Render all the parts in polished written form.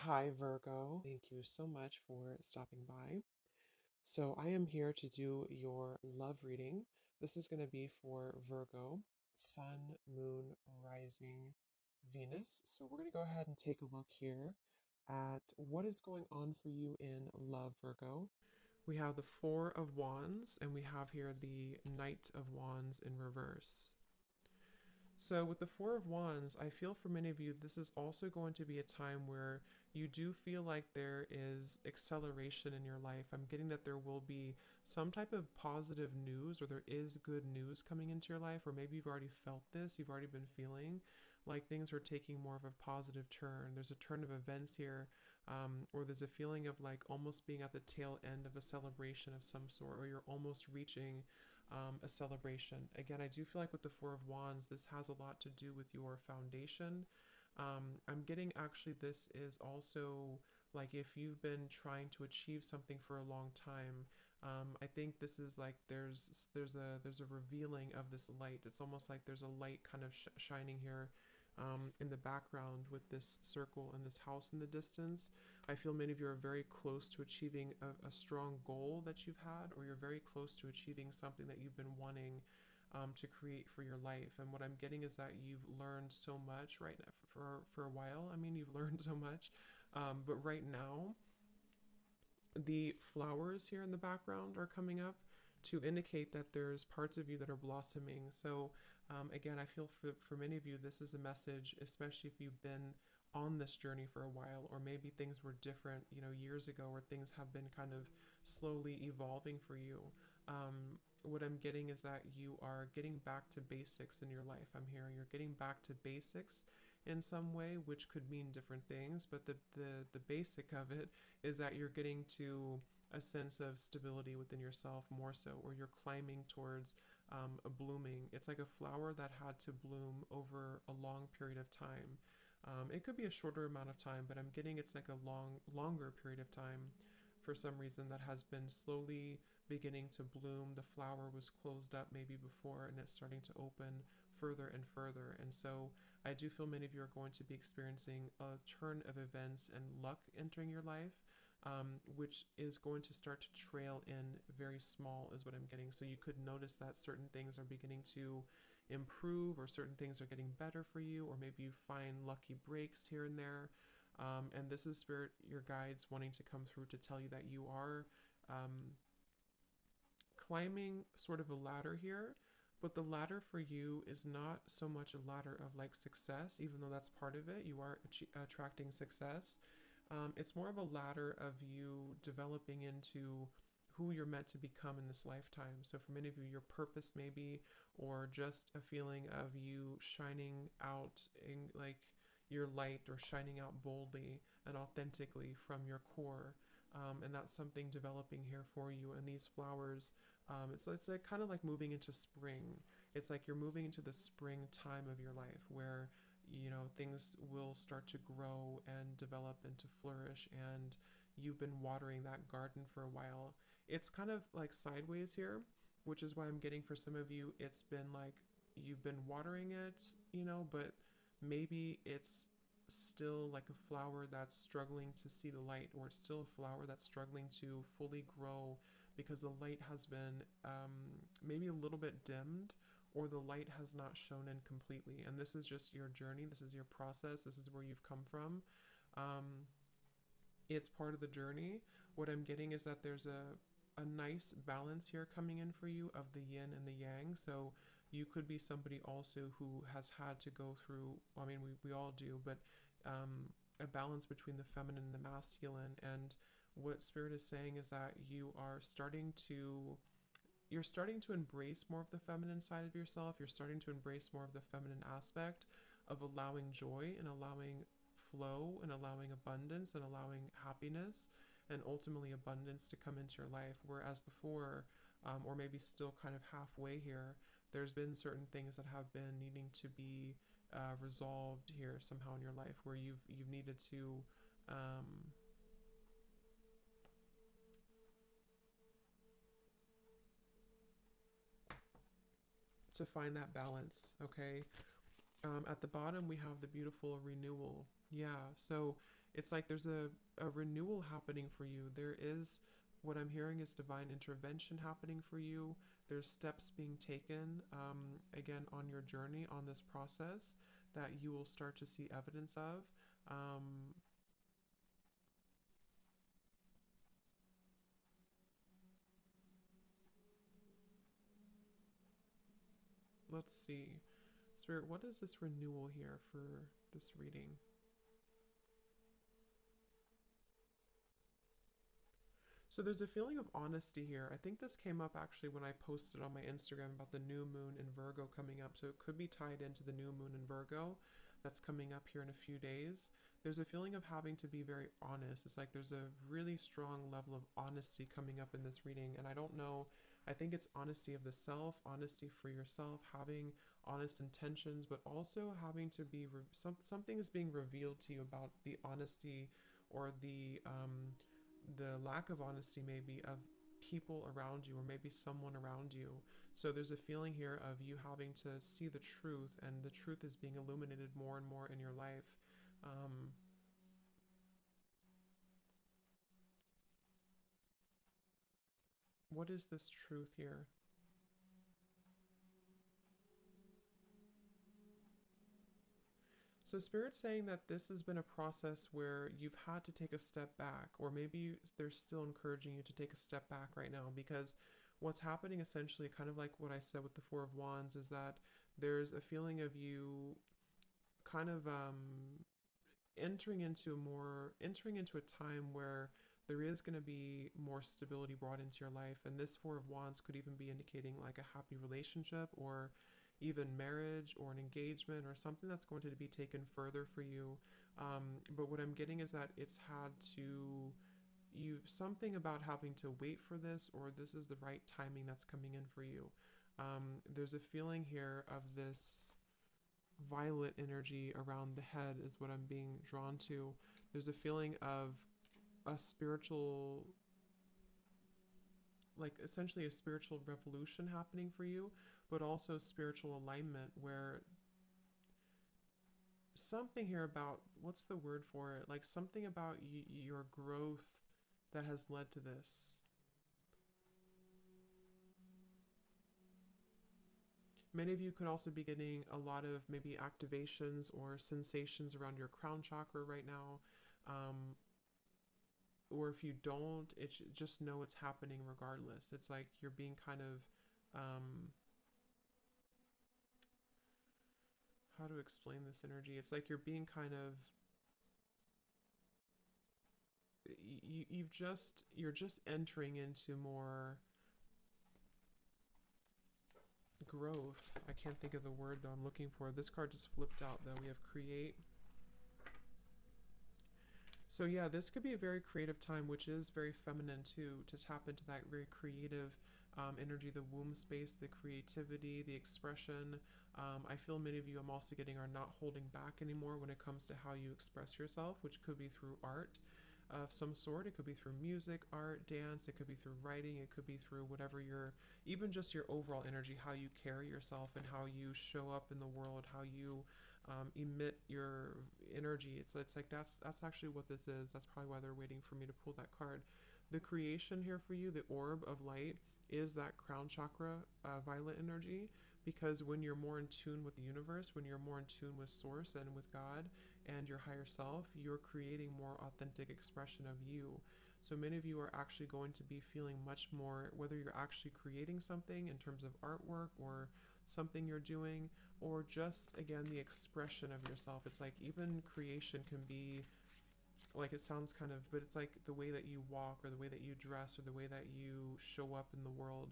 Hi, Virgo. Thank you so much for stopping by. So, I am here to do your love reading. This is going to be for Virgo, Sun, Moon, Rising, Venus. So, we're going to go ahead and take a look here at what is going on for you in love, Virgo. We have the Four of Wands, and we have here the Knight of Wands in reverse. So, with the Four of Wands, I feel for many of you, this is also going to be a time where you do feel like there is acceleration in your life. I'm getting that there will be some type of positive news, or there is good news coming into your life, or maybe you've already felt this, you've already been feeling like things are taking more of a positive turn. There's a turn of events here, or there's a feeling of like almost being at the tail end of a celebration of some sort, or you're almost reaching a celebration. Again, I do feel like with the Four of Wands, this has a lot to do with your foundation. I'm getting actually this is also like if you've been trying to achieve something for a long time. I think this is like there's a revealing of this light. It's almost like there's a light kind of shining here in the background with this circle and this house in the distance. I feel many of you are very close to achieving a strong goal that you've had, or you're very close to achieving something that you've been wanting to create for your life. And what I'm getting is that you've learned so much right now for a while. I mean, you've learned so much, but right now the flowers here in the background are coming up to indicate that there's parts of you that are blossoming. So, again, I feel for many of you, this is a message, especially if you've been on this journey for a while, or maybe things were different, years ago, or things have been kind of slowly evolving for you. What I'm getting is that you are getting back to basics in your life. I'm hearing you're getting back to basics in some way, which could mean different things, but the basic of it is that you're getting to a sense of stability within yourself more so, or you're climbing towards a blooming. It's like a flower that had to bloom over a long period of time. It could be a shorter amount of time, but I'm getting it's like a longer period of time for some reason that has been slowly beginning to bloom. The flower was closed up maybe before and it's starting to open further and further. And so I do feel many of you are going to be experiencing a turn of events and luck entering your life, which is going to start to trail in very small, is what I'm getting. So you could notice that certain things are beginning to improve, or certain things are getting better for you, or maybe you find lucky breaks here and there. And this is spirit, your guides wanting to come through to tell you that you are um, climbing sort of a ladder here, but the ladder for you is not so much a ladder of like success, even though that's part of it. You are attracting success. It's more of a ladder of you developing into who you're meant to become in this lifetime. So for many of you, your purpose maybe, or just a feeling of you shining out in like your light, or shining out boldly and authentically from your core. And that's something developing here for you. And these flowers, it's like kind of like moving into spring. It's like you're moving into the spring time of your life where things will start to grow and develop and to flourish, and you've been watering that garden for a while. It's kind of like sideways here, which is why I'm getting for some of you it's been like you've been watering it, but maybe it's still like a flower that's struggling to see the light, or it's still a flower that's struggling to fully grow because the light has been maybe a little bit dimmed, or the light has not shone in completely. And this is just your journey. This is your process. This is where you've come from. Um, it's part of the journey. What I'm getting is that there's a nice balance here coming in for you of the yin and the yang. So you could be somebody also who has had to go through, I mean, we all do, but a balance between the feminine and the masculine. And what Spirit is saying is that you're starting to embrace more of the feminine side of yourself. You're starting to embrace more of the feminine aspect of allowing joy and allowing flow and allowing abundance and allowing happiness and ultimately abundance to come into your life. Whereas before, or maybe still kind of halfway here, there's been certain things that have been needing to be resolved here somehow in your life, where you've needed um, to find that balance. Okay, at the bottom we have the beautiful renewal. Yeah, so it's like there's a renewal happening for you. There is, what I'm hearing is divine intervention happening for you. There's steps being taken, again, on your journey, on this process that you will start to see evidence of. Um, let's see. Spirit, what is this renewal here for this reading? So there's a feeling of honesty here. I think this came up actually when I posted on my Instagram about the new moon in Virgo coming up. So it could be tied into the new moon in Virgo that's coming up here in a few days. There's a feeling of having to be very honest. It's like there's a really strong level of honesty coming up in this reading. And I don't know, I think it's honesty of the self, honesty for yourself, having honest intentions, but also having to be, something is being revealed to you about the honesty or the lack of honesty maybe of people around you or maybe someone around you. So there's a feeling here of you having to see the truth, and the truth is being illuminated more and more in your life. Um, what is this truth here? So, Spirit's saying that this has been a process where you've had to take a step back, or maybe they're still encouraging you to take a step back right now, because what's happening essentially, kind of like what I said with the Four of Wands, is that there's a feeling of you kind of entering into a time where there is going to be more stability brought into your life, and this Four of Wands could even be indicating like a happy relationship, or even marriage, or an engagement, or something that's going to be taken further for you. But what I'm getting is that it's had to, you, something about having to wait for this, or this is the right timing that's coming in for you. There's a feeling here of this violet energy around the head is what I'm being drawn to. There's a feeling of a spiritual, like essentially a spiritual revolution happening for you, but also spiritual alignment, where something here about, what's the word for it? Like something about your growth that has led to this. Many of you could also be getting a lot of maybe activations or sensations around your crown chakra right now. Um, or if you don't, it's just know it's happening regardless. It's like you're being kind of, how to explain this energy? It's like you're being kind of, you're just entering into more growth. I can't think of the word though I'm looking for. This card just flipped out though. We have create. So yeah, this could be a very creative time, which is very feminine too, to tap into that very creative energy, the womb space, the creativity, the expression. I feel many of you, I'm also getting, are not holding back anymore when it comes to how you express yourself, which could be through art of some sort. It could be through music, art, dance. It could be through writing. It could be through whatever your, even just your overall energy, how you carry yourself and how you show up in the world, how you emit your energy. It's like that's actually what this is. That's probably why they're waiting for me to pull that card. The creation here for you, the orb of light, is that crown chakra violet energy, because when you're more in tune with the universe, when you're more in tune with source and with God and your higher self, you're creating more authentic expression of you. So many of you are actually going to be feeling much more, whether you're actually creating something in terms of artwork or something you're doing, or just again the expression of yourself. It's like even creation can be, like, it sounds kind of, but it's like the way that you walk or the way that you dress or the way that you show up in the world.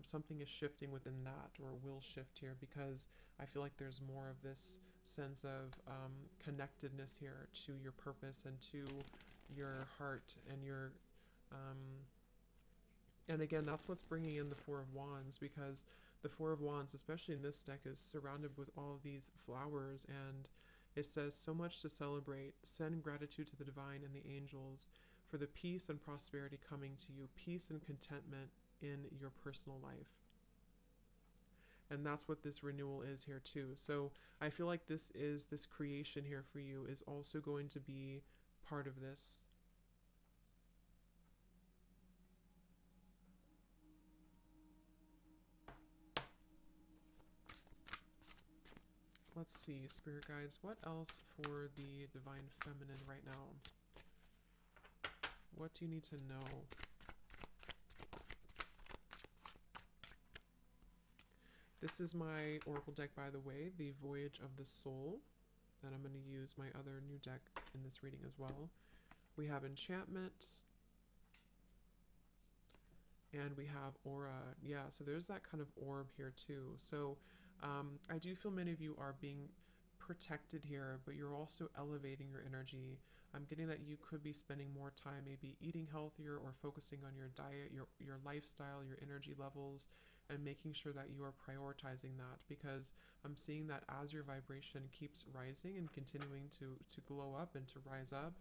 Something is shifting within that, or will shift here, because I feel like there's more of this sense of connectedness here to your purpose and to your heart and your um, and again, that's what's bringing in the Four of Wands, because the Four of Wands, especially in this deck, is surrounded with all of these flowers, and it says, so much to celebrate. Send gratitude to the divine and the angels for the peace and prosperity coming to you, peace and contentment in your personal life. And that's what this renewal is here too. So I feel like this creation here for you is also going to be part of this. Let's see, Spirit Guides, what else for the Divine Feminine right now? What do you need to know? This is my Oracle deck, by the way, the Voyage of the Soul. And I'm going to use my other new deck in this reading as well. We have Enchantment. And we have Aura. Yeah, so there's that kind of orb here too. So I do feel many of you are being protected here, but you're also elevating your energy. I'm getting that you could be spending more time maybe eating healthier or focusing on your diet, your lifestyle, your energy levels, and making sure that you are prioritizing that, because I'm seeing that as your vibration keeps rising and continuing to glow up and to rise up,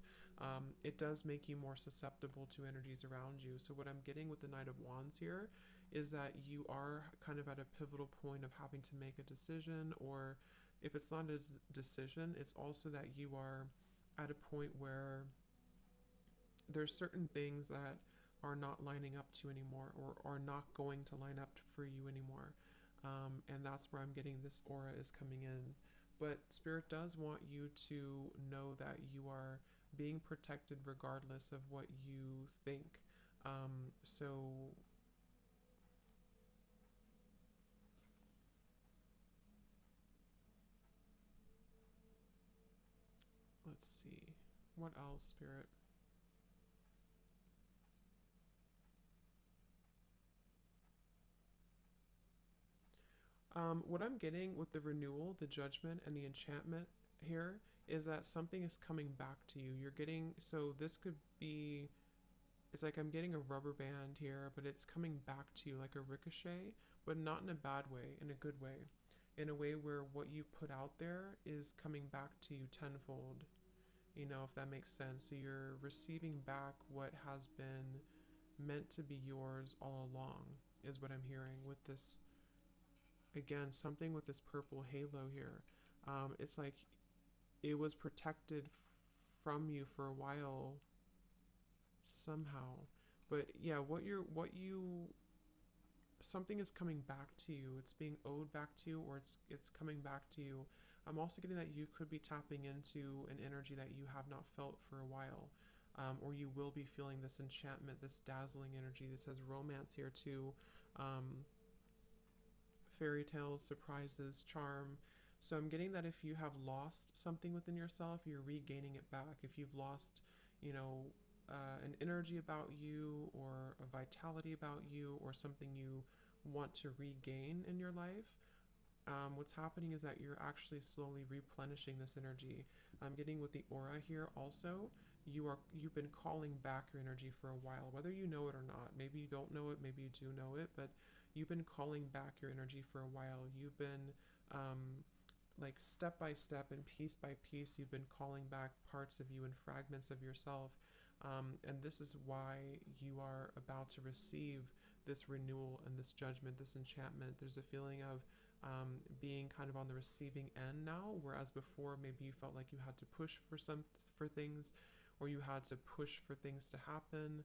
it does make you more susceptible to energies around you. So what I'm getting with the Knight of Wands here is that you are kind of at a pivotal point of having to make a decision, or if it's not a decision, it's also that you are at a point where there's certain things that are not lining up to anymore, or are not going to line up for you anymore. And that's where I'm getting this aura is coming in. But Spirit does want you to know that you are being protected regardless of what you think. So let's see. What else, Spirit? What I'm getting with the renewal, the judgment, and the enchantment here is that something is coming back to you. You're getting, so this could be, it's like I'm getting a rubber band here, but it's coming back to you like a ricochet, but not in a bad way, in a good way. In a way where what you put out there is coming back to you tenfold, if that makes sense. So you're receiving back what has been meant to be yours all along, is what I'm hearing with this. Again, something with this purple halo here. It's like it was protected from you for a while somehow. But yeah, something is coming back to you. It's being owed back to you, or it's coming back to you. I'm also getting that you could be tapping into an energy that you have not felt for a while. Or you will be feeling this enchantment, this dazzling energy. This has romance here too. Fairy tales, surprises, charm. So I'm getting that if you have lost something within yourself, you're regaining it back. If you've lost, you know, an energy about you, or a vitality about you, or something you want to regain in your life, what's happening is that you're actually slowly replenishing this energy. I'm getting with the aura here also. You've been calling back your energy for a while, whether you know it or not. Maybe you don't know it, maybe you do know it, but you've been calling back your energy for a while. You've been like step by step and piece by piece, you've been calling back parts of you and fragments of yourself. And this is why you are about to receive this renewal and this judgment, this enchantment. There's a feeling of being kind of on the receiving end now, whereas before maybe you felt like you had to push for things, or you had to push for things to happen.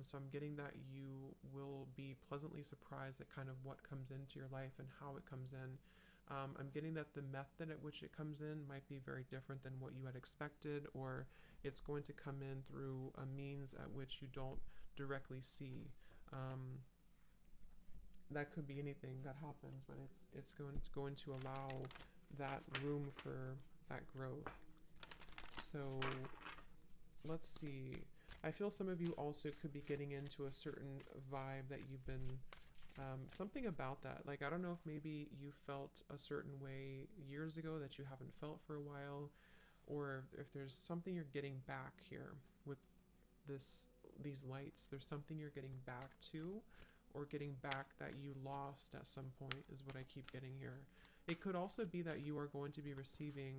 So I'm getting that you will be pleasantly surprised at kind of what comes into your life and how it comes in. I'm getting that the method at which it comes in might be very different than what you had expected, or it's going to come in through a means at which you don't directly see. That could be anything that happens, but it's going to allow that room for that growth. So let's see. I feel some of you also could be getting into a certain vibe that you've been something about that. Like, I don't know if maybe you felt a certain way years ago that you haven't felt for a while, or if there's something you're getting back here with these lights. There's something you're getting back to, or getting back that you lost at some point, is what I keep getting here. It could also be that you are going to be receiving,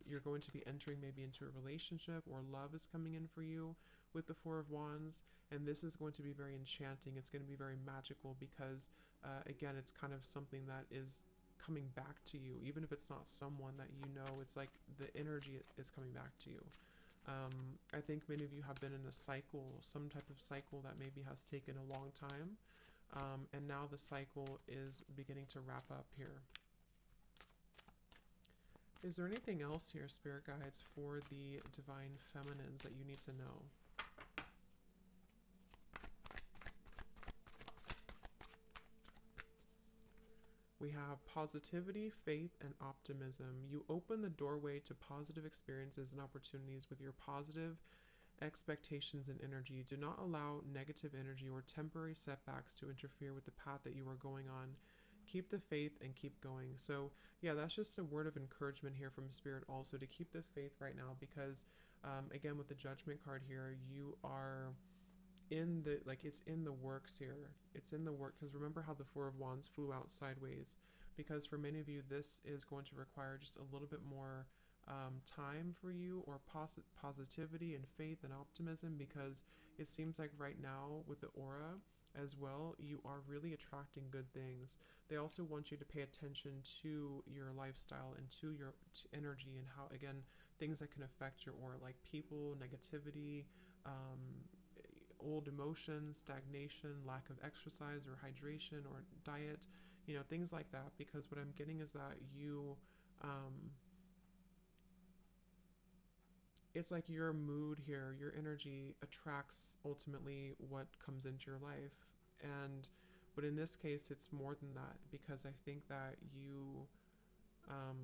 you're going to be entering maybe into a relationship, or love is coming in for you with the Four of Wands, and this is going to be very enchanting. It's going to be very magical, because again, it's kind of something that is coming back to you. Even if it's not someone that you know, it's like the energy is coming back to you. I think many of you have been in a cycle, some type of cycle that maybe has taken a long time, and now the cycle is beginning to wrap up here. Is there anything else here, Spirit Guides, for the Divine Feminines that you need to know? We have positivity, faith, and optimism. You open the doorway to positive experiences and opportunities with your positive expectations and energy. Do not allow negative energy or temporary setbacks to interfere with the path that you are going on. Keep the faith and keep going. So, yeah, that's just a word of encouragement here from Spirit also to keep the faith right now because, again, with the Judgment card here, you are in the it's in the works here. It's in the work because remember how the Four of Wands flew out sideways, because for many of you this is going to require just a little bit more time for you, or positivity and faith and optimism, because it seems like right now with the aura as well, you are really attracting good things. They also want you to pay attention to your lifestyle and to your energy, and how, again, things that can affect your aura, like people, negativity, um, old emotions, stagnation, lack of exercise or hydration or diet, things like that. Because what I'm getting is that it's like your mood here, your energy attracts ultimately what comes into your life. And, but in this case, it's more than that, because I think that um,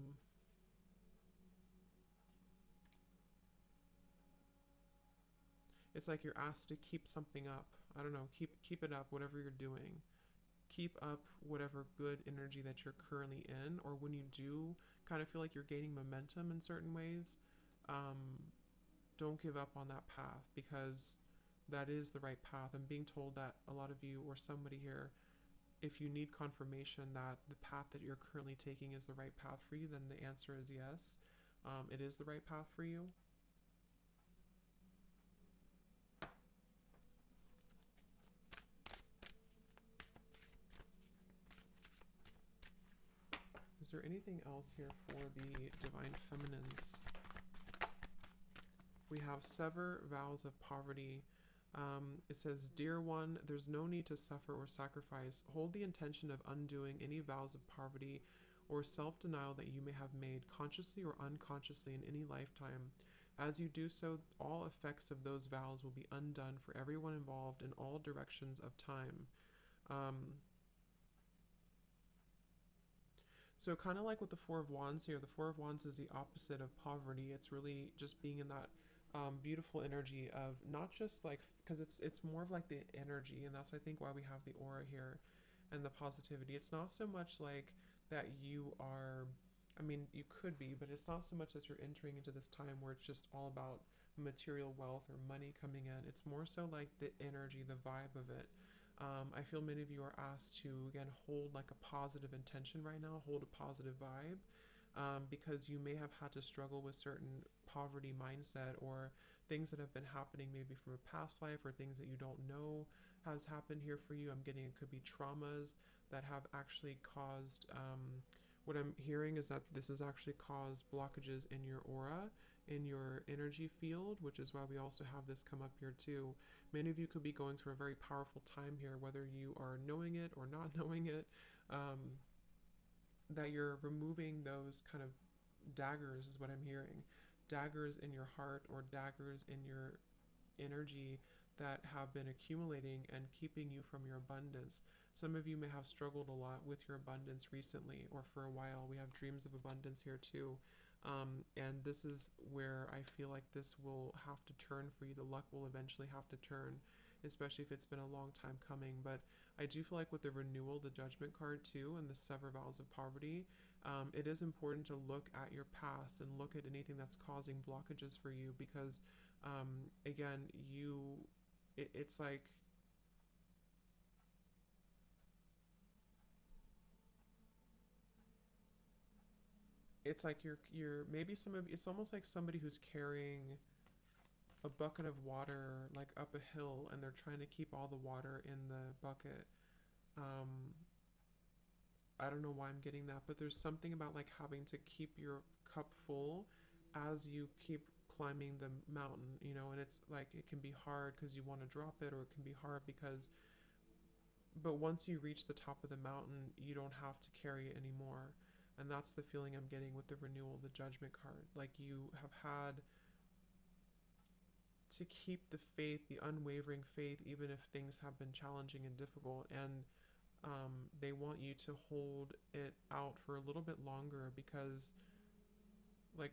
it's like you're asked to keep something up. I don't know, keep it up, whatever you're doing. Keep up whatever good energy that you're currently in, or when you do kind of feel like you're gaining momentum in certain ways, um, don't give up on that path, because that is the right path. I'm being told that a lot of you, or somebody here, if you need confirmation that the path that you're currently taking is the right path for you, then the answer is yes. It is the right path for you. Is there anything else here for the Divine Feminines? We have sever vows of poverty. It says, Dear one, there's no need to suffer or sacrifice. Hold the intention of undoing any vows of poverty or self-denial that you may have made, consciously or unconsciously, in any lifetime. As you do so, all effects of those vows will be undone for everyone involved in all directions of time. Um, So kind of like with the Four of Wands here, the Four of Wands is the opposite of poverty. It's really just being in that beautiful energy of not just like, because it's more of like the energy, and that's I think why we have the aura here and the positivity. It's not so much like that you are, I mean, you could be, but it's not so much that you're entering into this time where it's just all about material wealth or money coming in. It's more so like the energy, the vibe of it. I feel many of you are asked to, again, hold like a positive intention right now, hold a positive vibe, because you may have had to struggle with certain poverty mindset, or things that have been happening maybe from a past life, or things that you don't know has happened here for you. I'm getting it could be traumas that have actually caused, what I'm hearing is that this has actually caused blockages in your aura, in your energy field, which is why we also have this come up here too. Many of you could be going through a very powerful time here, whether you are knowing it or not knowing it, that you're removing those kind of daggers, is what I'm hearing. Daggers in your heart, or daggers in your energy that have been accumulating and keeping you from your abundance. Some of you may have struggled a lot with your abundance recently, or for a while. We have dreams of abundance here too. And this is where I feel like this will have to turn for you. The luck will eventually have to turn, especially if it's been a long time coming. But I do feel like with the renewal, the Judgment card too, and the sever vows of poverty, it is important to look at your past and look at anything that's causing blockages for you, because again, it's like you're maybe some of it's almost like somebody who's carrying a bucket of water like up a hill, and they're trying to keep all the water in the bucket. um I don't know why I'm getting that, but there's something about like having to keep your cup full as you keep climbing the mountain, and it's like it can be hard because you want to drop it, or it can be hard because, but once you reach the top of the mountain, you don't have to carry it anymore. And that's the feeling I'm getting with the renewal, the judgment card. Like you have had to keep the faith, the unwavering faith, even if things have been challenging and difficult. And they want you to hold it out for a little bit longer because, like,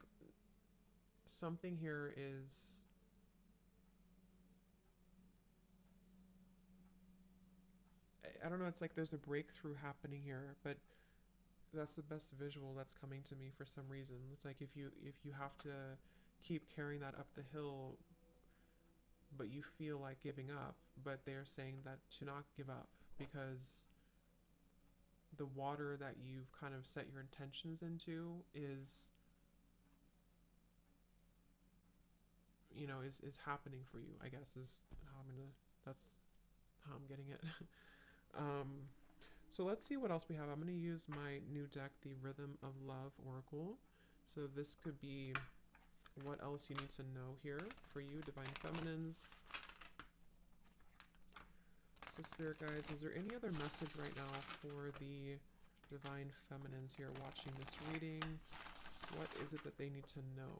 something here is. I don't know, it's like there's a breakthrough happening here, but that's the best visual that's coming to me for some reason. It's like if you have to keep carrying that up the hill, but you feel like giving up, but they're saying that to not give up because the water that you've kind of set your intentions into is, is happening for you, I guess, is how I'm gonna that's how I'm getting it. um so let's see what else we have. I'm going to use my new deck, the Rhythm of Love Oracle. So this could be what else you need to know here for you, Divine Feminines. So Spirit Guides, is there any other message right now for the Divine Feminines here watching this reading? What is it that they need to know?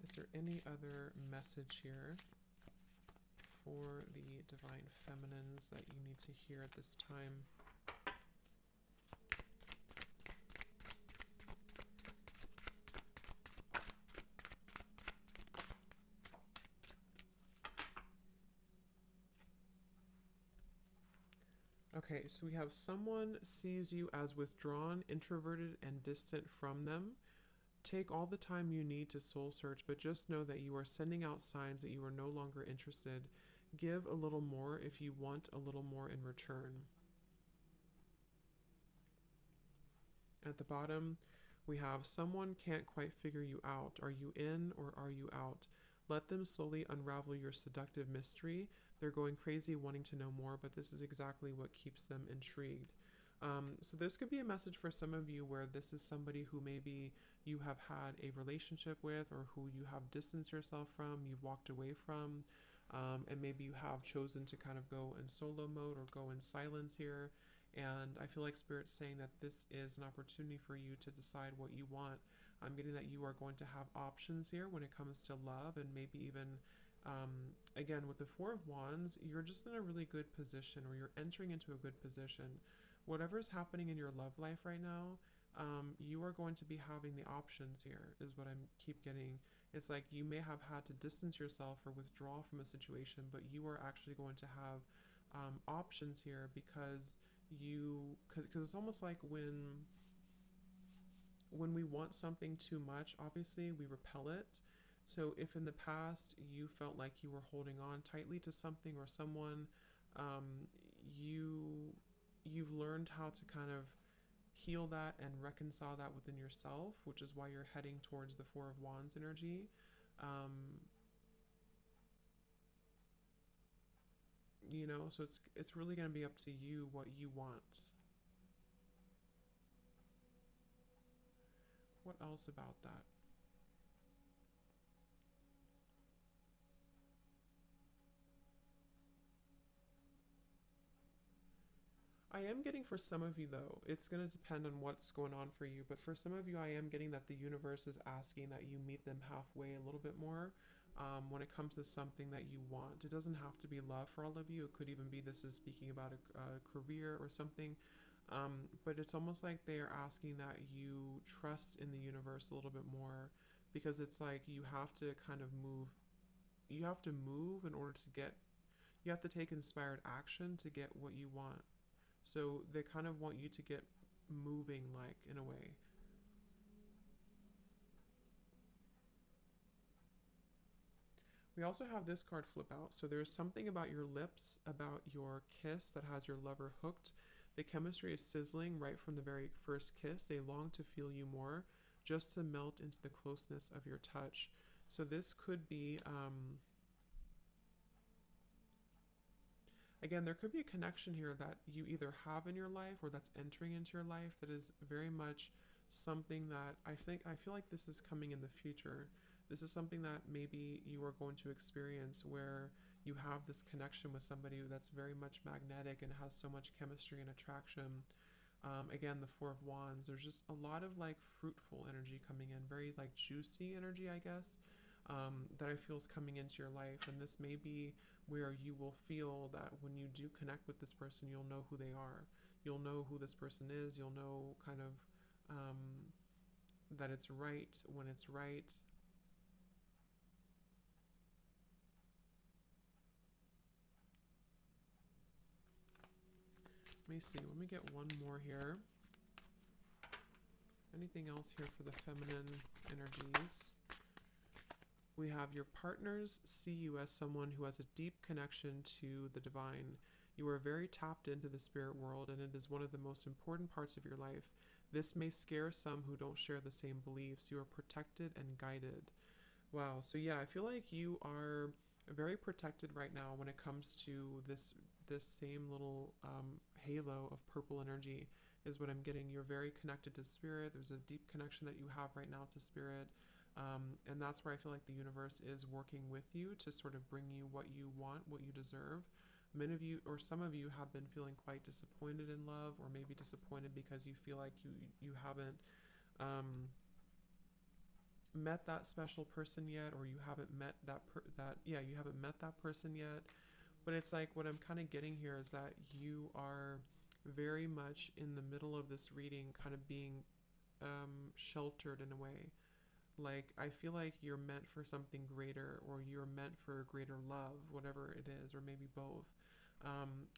Is there any other message here for the Divine Feminines that you need to hear at this time? Okay, so we have someone sees you as withdrawn, introverted, and distant from them. Take all the time you need to soul search, but just know that you are sending out signs that you are no longer interested. Give a little more if you want a little more in return. At the bottom, we have someone can't quite figure you out. Are you in or are you out? Let them slowly unravel your seductive mystery. They're going crazy wanting to know more, but this is exactly what keeps them intrigued. So this could be a message for some of you where this is somebody who maybe you have had a relationship with, or who you have distanced yourself from, you've walked away from, and maybe you have chosen to kind of go in solo mode or go in silence here. And I feel like Spirit's saying that this is an opportunity for you to decide what you want. I'm getting that you are going to have options here when it comes to love, and maybe even, again, with the Four of Wands, you're just in a really good position, or you're entering into a good position. Whatever's happening in your love life right now, you are going to be having the options here, is what I keep getting. It's like you may have had to distance yourself or withdraw from a situation, but you are actually going to have options here because because it's almost like when we want something too much, obviously we repel it. So if in the past you felt like you were holding on tightly to something or someone, um, you've learned how to kind of heal that and reconcile that within yourself, which is why you're heading towards the Four of Wands energy. Um, so it's really going to be up to you what you want. What else about that? I am getting for some of you, though, it's going to depend on what's going on for you, but for some of you, I am getting that the universe is asking that you meet them halfway a little bit more, when it comes to something that you want. It doesn't have to be love for all of you. It could even be this is speaking about a career or something. But it's almost like they are asking that you trust in the universe a little bit more, because it's like you have to kind of move. You have to move in order to get, you have to take inspired action to get what you want. So they kind of want you to get moving, like, in a way. We also have this card flip out. So there's something about your lips, about your kiss, that has your lover hooked. The chemistry is sizzling right from the very first kiss. They long to feel you more, just to melt into the closeness of your touch. So this could be, again, there could be a connection here that you either have in your life or that's entering into your life that is very much something that I feel like this is coming in the future. This is something that maybe you are going to experience where you have this connection with somebody that's very much magnetic and has so much chemistry and attraction. Again, the Four of Wands, there's just a lot of like fruitful energy coming in, very like juicy energy, I guess, that I feel is coming into your life. And this may be where you will feel that when you do connect with this person, you'll know who they are. You'll know who this person is. You'll know kind of that it's right when it's right. Let me see. Let me get one more here. Anything else here for the feminine energies? We have your partners see you as someone who has a deep connection to the divine. You are very tapped into the spirit world, and it is one of the most important parts of your life. This may scare some who don't share the same beliefs. You are protected and guided. Wow. So yeah, I feel like you are very protected right now when it comes to this same little halo of purple energy is what I'm getting. You're very connected to spirit. There's a deep connection that you have right now to spirit. And that's where I feel like the universe is working with you to sort of bring you what you want, what you deserve. Many of you, or some of you, have been feeling quite disappointed in love, or maybe disappointed because you feel like you haven't met that special person yet, or you haven't met you haven't met that person yet. But it's like what I'm kind of getting here is that you are very much in the middle of this reading, kind of being sheltered in a way. Like, I feel like you're meant for something greater, or you're meant for greater love, whatever it is, or maybe both.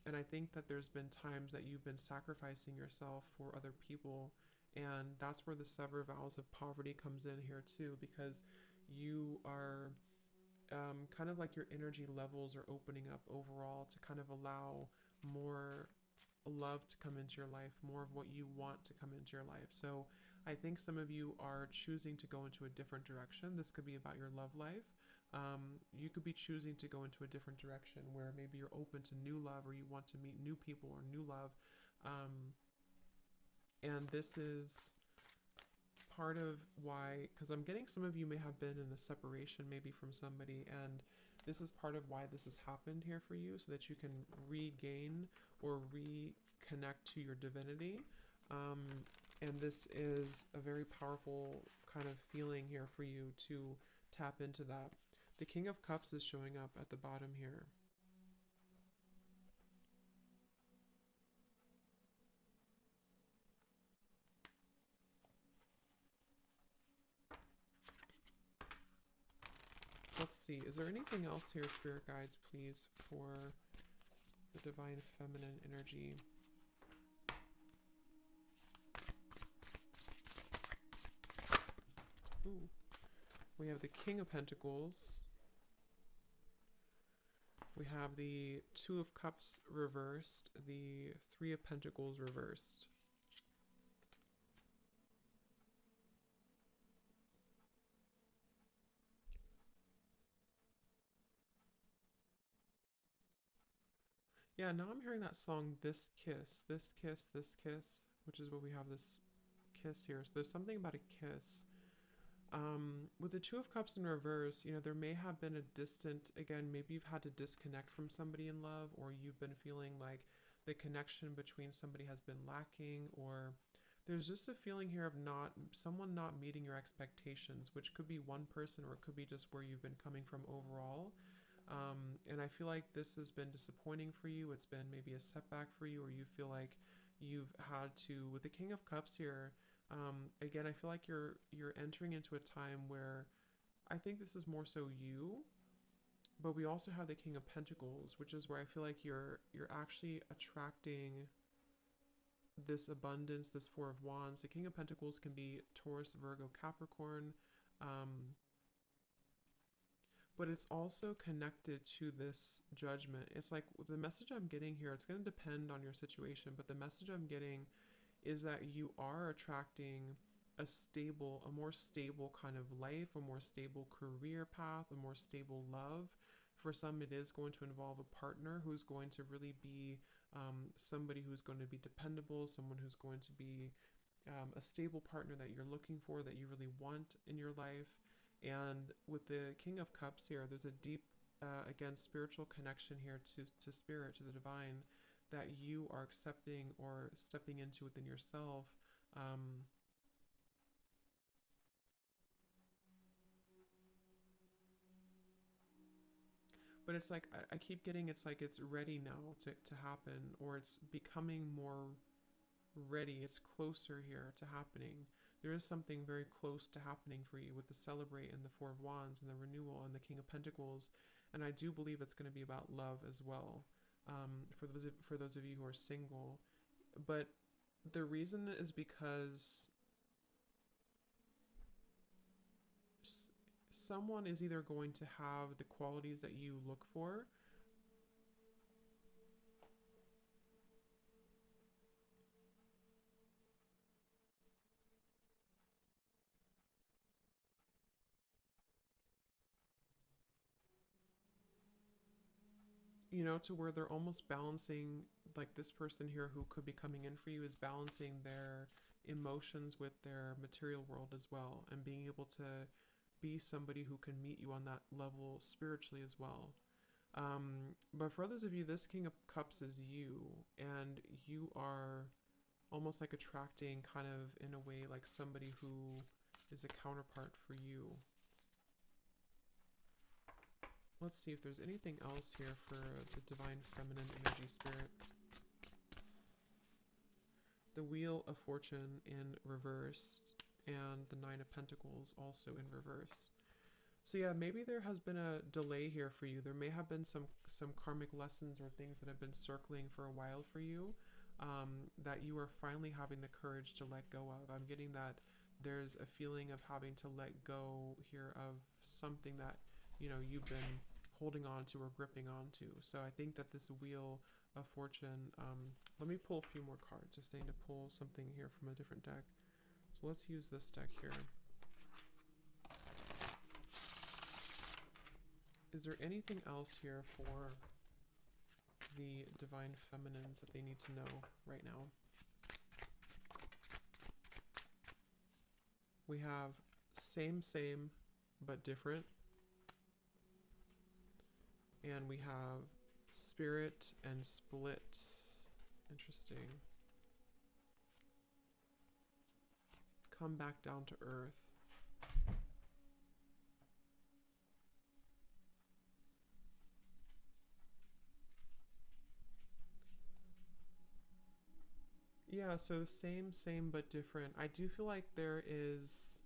And I think that there's been times that you've been sacrificing yourself for other people, and that's where the sever vows of poverty comes in here too, because you are kind of like your energy levels are opening up overall to kind of allow more love to come into your life, more of what you want to come into your life. So I think some of you are choosing to go into a different direction. This could be about your love life. You could be choosing to go into a different direction where maybe you're open to new love, or you want to meet new people or new love. Um, and this is part of why, because I'm getting some of you may have been in a separation maybe from somebody, and this is part of why this has happened here for you, so that you can regain or reconnect to your divinity. And this is a very powerful kind of feeling here for you to tap into that. The King of Cups is showing up at the bottom here. Let's see, is there anything else here, Spirit Guides, please, for the Divine Feminine energy? Ooh. We have the King of Pentacles. We have the Two of Cups reversed, the Three of Pentacles reversed. Yeah, now I'm hearing that song, This Kiss, This Kiss, This Kiss, which is what we have this kiss here. So there's something about a kiss. With the Two of Cups in reverse, you know, there may have been a distant, again, maybe you've had to disconnect from somebody in love, or you've been feeling like the connection between somebody has been lacking, or there's just a feeling here of someone not meeting your expectations, which could be one person, or it could be just where you've been coming from overall. And I feel like this has been disappointing for you. It's been maybe a setback for you, or you feel like you've had to, with the King of Cups here, again, I feel like you're entering into a time where I think this is more so you, but we also have the King of Pentacles, which is where I feel like you're actually attracting this abundance, this Four of Wands. The King of Pentacles can be Taurus, Virgo, Capricorn, but it's also connected to this judgment. It's like the message I'm getting here, it's going to depend on your situation, but the message I'm getting is that you are attracting a more stable kind of life, a more stable career path, a more stable love For some, it is going to involve a partner who's going to really be somebody who's going to be dependable, someone who's going to be a stable partner that you're looking for, that you really want in your life. And with the King of Cups here, there's a deep, again, spiritual connection here to spirit, to the divine, that you are accepting or stepping into within yourself. Um, but it's like, I keep getting, it's like it's ready now to happen, or it's becoming more ready. It's closer here to happening. There is something very close to happening for you with the celebrate and the Four of Wands and the renewal and the King of Pentacles. And I do believe it's going to be about love as well, for those of you who are single. But the reason is because someone is either going to have the qualities that you look for. To where they're almost balancing, like this person here who could be coming in for you is balancing their emotions with their material world as well, and being able to be somebody who can meet you on that level spiritually as well. But for others of you, this King of Cups is you, and you are almost like attracting, kind of in a way, like somebody who is a counterpart for you. Let's see if there's anything else here for the divine feminine energy spirit. The Wheel of Fortune in reverse, and the Nine of Pentacles also in reverse. So yeah, maybe there has been a delay here for you. There may have been some karmic lessons or things that have been circling for a while for you, that you are finally having the courage to let go of. I'm getting that there's a feeling of having to let go here of something that you've been holding on to or gripping onto. So I think that this Wheel of Fortune, let me pull a few more cards. They're saying to pull something here from a different deck. So let's use this deck here. Is there anything else here for the divine feminines that they need to know right now? We have same, but different. And we have spirit and split. Interesting. Come back down to earth. Yeah, so same, but different. I do feel like there is...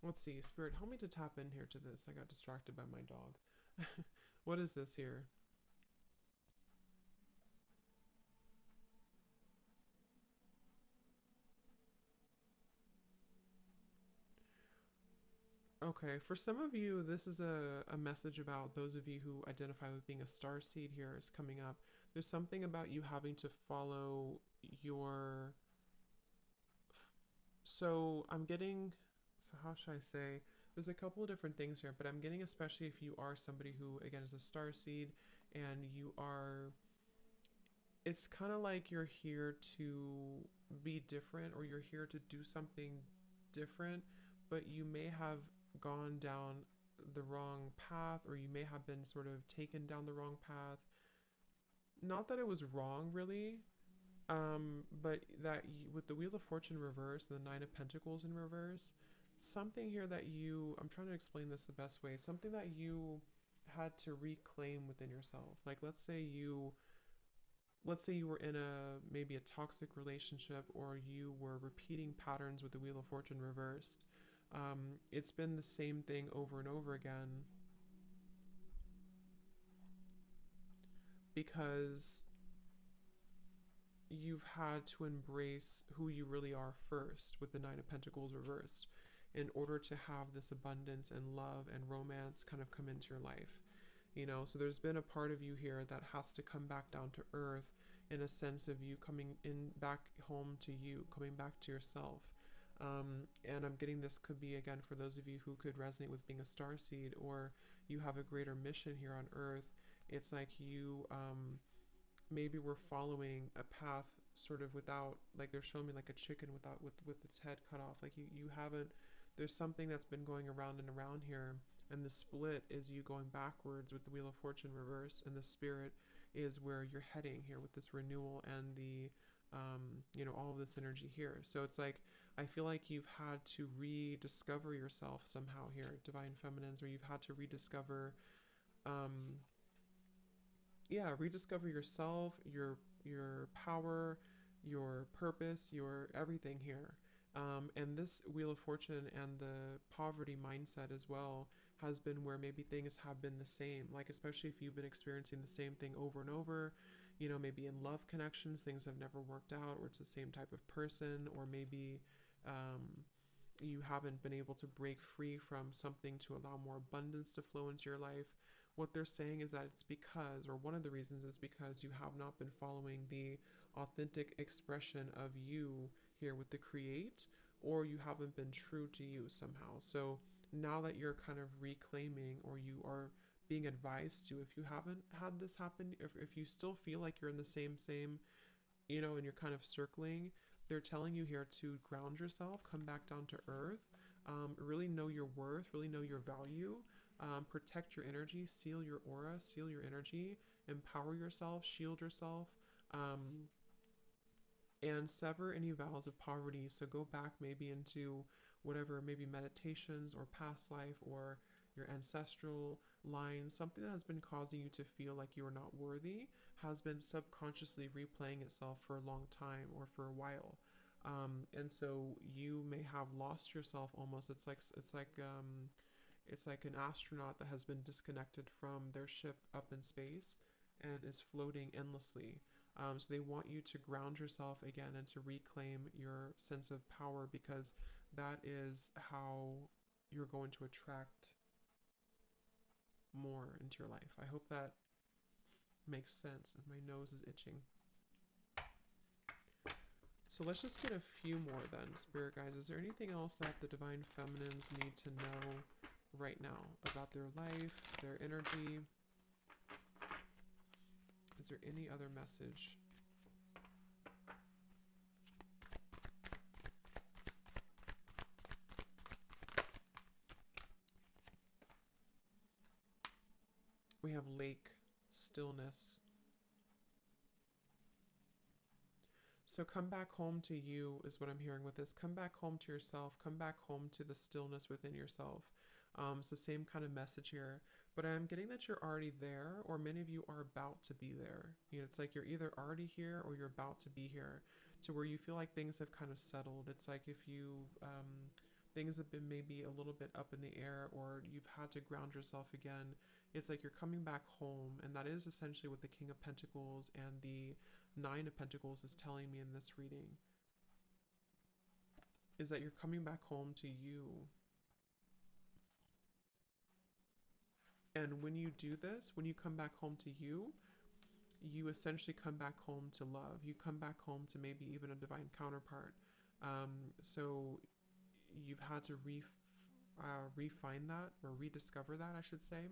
Let's see, Spirit, help me to tap in here to this. I got distracted by my dog. What is this here? Okay, for some of you, this is a message about those of you who identify with being a star seed here is coming up. There's something about you having to follow your... So I'm getting... So how should I say? There's a couple of different things here, but I'm getting, especially if you are somebody who, again, is a star seed and you are... It's kind of like you're here to be different, or you're here to do something different, but you may have gone down the wrong path, or you may have been sort of taken down the wrong path. Not that it was wrong, really, but that with the Wheel of Fortune reverse, the Nine of Pentacles in reverse, something here that you, I'm trying to explain this the best way, something that you had to reclaim within yourself. Like, let's say you were in maybe a toxic relationship, or you were repeating patterns with the Wheel of Fortune reversed. It's been the same thing over and over again because you've had to embrace who you really are first with the Nine of Pentacles reversed, in order to have this abundance and love and romance kind of come into your life. So there's been a part of you here that has to come back down to earth in a sense of you coming in back home to you, coming back to yourself. And I'm getting this could be again for those of you who could resonate with being a star seed, or you have a greater mission here on earth. It's like you maybe were following a path sort of without, like they're showing me like a chicken without with its head cut off. Like you haven't, there's something that's been going around and around here, and the split is you going backwards with the Wheel of Fortune reversed, and the spirit is where you're heading here with this renewal and the all of this energy here. So it's like I feel like you've had to rediscover yourself somehow here, divine feminines, where you've had to rediscover um rediscover yourself, your power, your purpose, your everything here. And this Wheel of Fortune and the poverty mindset as well has been where maybe things have been the same. Like, especially if you've been experiencing the same thing over and over, maybe in love connections, things have never worked out, or it's the same type of person, or maybe you haven't been able to break free from something to allow more abundance to flow into your life. What they're saying is that it's because, or one of the reasons is because you have not been following the authentic expression of you here with the create, or you haven't been true to you somehow. So now that you're kind of reclaiming, or you are being advised to, if you haven't had this happen, if you still feel like you're in the same, and you're kind of circling, they're telling you here to ground yourself, come back down to earth, really know your worth, really know your value, protect your energy, seal your aura, seal your energy, empower yourself, shield yourself, um, and sever any vows of poverty. So go back maybe into whatever, maybe meditations or past life or your ancestral lines, something that has been causing you to feel like you are not worthy has been subconsciously replaying itself for a long time or for a while. And so you may have lost yourself almost. It's like an astronaut that has been disconnected from their ship up in space and is floating endlessly. So they want you to ground yourself again and to reclaim your sense of power, because that is how you're going to attract more into your life. I hope that makes sense. My nose is itching. So let's just get a few more then, Spirit Guides. Is there anything else that the Divine Feminines need to know right now about their life, their energy? Is there any other message? We have lake, stillness. So come back home to you is what I'm hearing with this. Come back home to yourself. Come back home to the stillness within yourself. So same kind of message here. But I'm getting that you're already there, or many of you are about to be there. It's like you're either already here or you're about to be here, to where you feel like things have kind of settled. It's like if you things have been maybe a little bit up in the air, or you've had to ground yourself again. It's like you're coming back home, and that is essentially what the King of Pentacles and the Nine of Pentacles is telling me in this reading, is that you're coming back home to you. And when you do this, when you come back home to you, you essentially come back home to love. You come back home to maybe even a divine counterpart. So you've had to refine that, or rediscover that, I should say.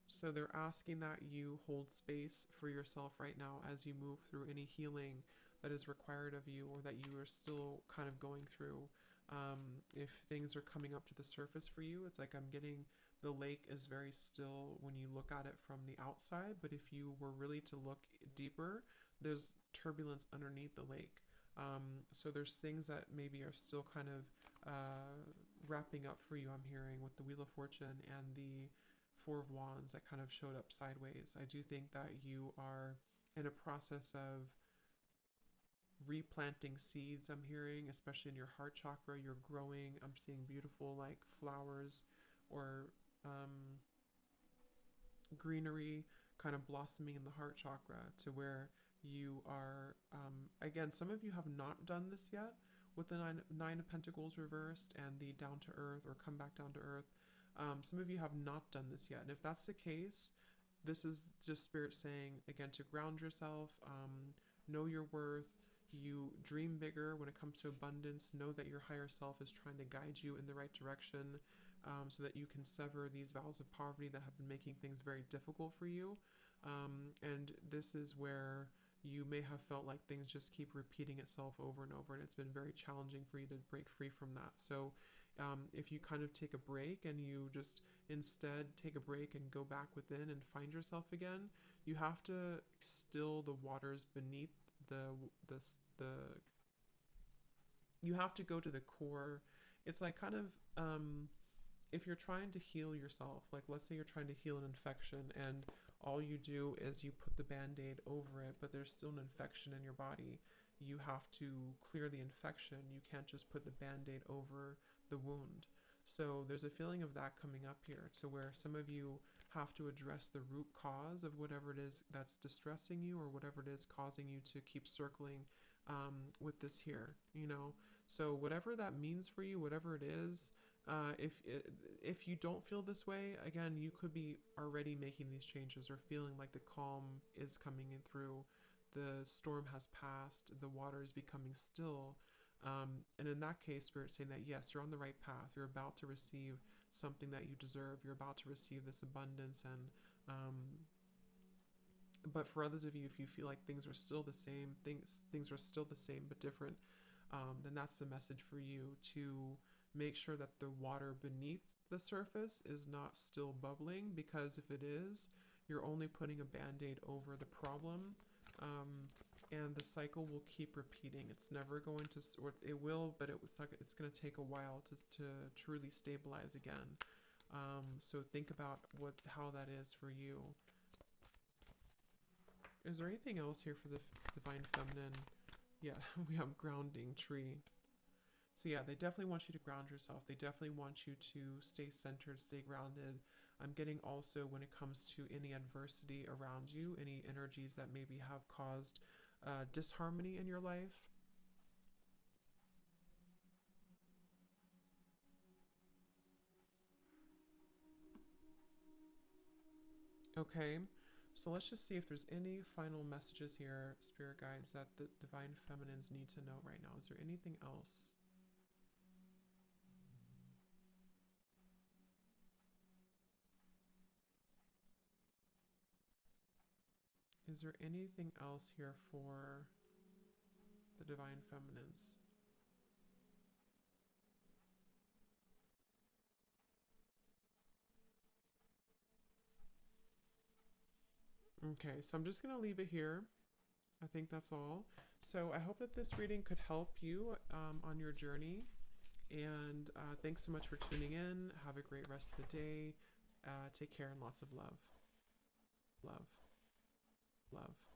So they're asking that you hold space for yourself right now as you move through any healing that is required of you, or that you are still kind of going through. If things are coming up to the surface for you, it's like I'm getting the lake is very still when you look at it from the outside, but if you were really to look deeper, there's turbulence underneath the lake. So there's things that maybe are still kind of wrapping up for you, I'm hearing, with the Wheel of Fortune and the Four of Wands that kind of showed up sideways. I do think that you are in a process of replanting seeds, I'm hearing, especially in your heart chakra. You're growing. I'm seeing beautiful like flowers or greenery kind of blossoming in the heart chakra, to where you are, again, some of you have not done this yet with the nine of Pentacles reversed and the down to earth, or come back down to earth. Some of you have not done this yet. And if that's the case, this is just Spirit saying, again, to ground yourself, know your worth. You dream bigger when it comes to abundance. Know that your higher self is trying to guide you in the right direction, so that you can sever these vows of poverty that have been making things very difficult for you. And this is where you may have felt like things just keep repeating itself over and over, and it's been very challenging for you to break free from that. So if you kind of take a break and you just instead take a break and go back within and find yourself again, you have to still the waters beneath the the you have to go to the core. It's like kind of if you're trying to heal yourself, like let's say you're trying to heal an infection and all you do is you put the band-aid over it, but there's still an infection in your body. You have to clear the infection. You can't just put the band-aid over the wound. So there's a feeling of that coming up here, to where some of you have to address the root cause of whatever it is that's distressing you, or whatever it is causing you to keep circling with this here, So whatever that means for you, whatever it is, if you don't feel this way, again, you could be already making these changes or feeling like the calm is coming in through, the storm has passed, the water is becoming still. And in that case, Spirit's saying that yes, you're on the right path. You're about to receive something that you deserve. You're about to receive this abundance. And but for others of you, if you feel like things are still the same, things are still the same but different, then that's the message for you, to make sure that the water beneath the surface is not still bubbling, because if it is, you're only putting a band-aid over the problem, and the cycle will keep repeating. It's never going to, or it will, but it's going to take a while to truly stabilize again. So think about how that is for you. Is there anything else here for the Divine Feminine? Yeah, we have grounding tree. So yeah, they definitely want you to ground yourself. They definitely want you to stay centered, stay grounded. I'm getting also, when it comes to any adversity around you, any energies that maybe have caused disharmony in your life. Okay, so let's just see if there's any final messages here, Spirit Guides, that the Divine Feminines need to know right now. Is there anything else? Is there anything else here for the Divine Feminines? Okay, so I'm just going to leave it here. I think that's all. So I hope that this reading could help you on your journey. And thanks so much for tuning in. Have a great rest of the day. Take care and lots of love. Love. Love.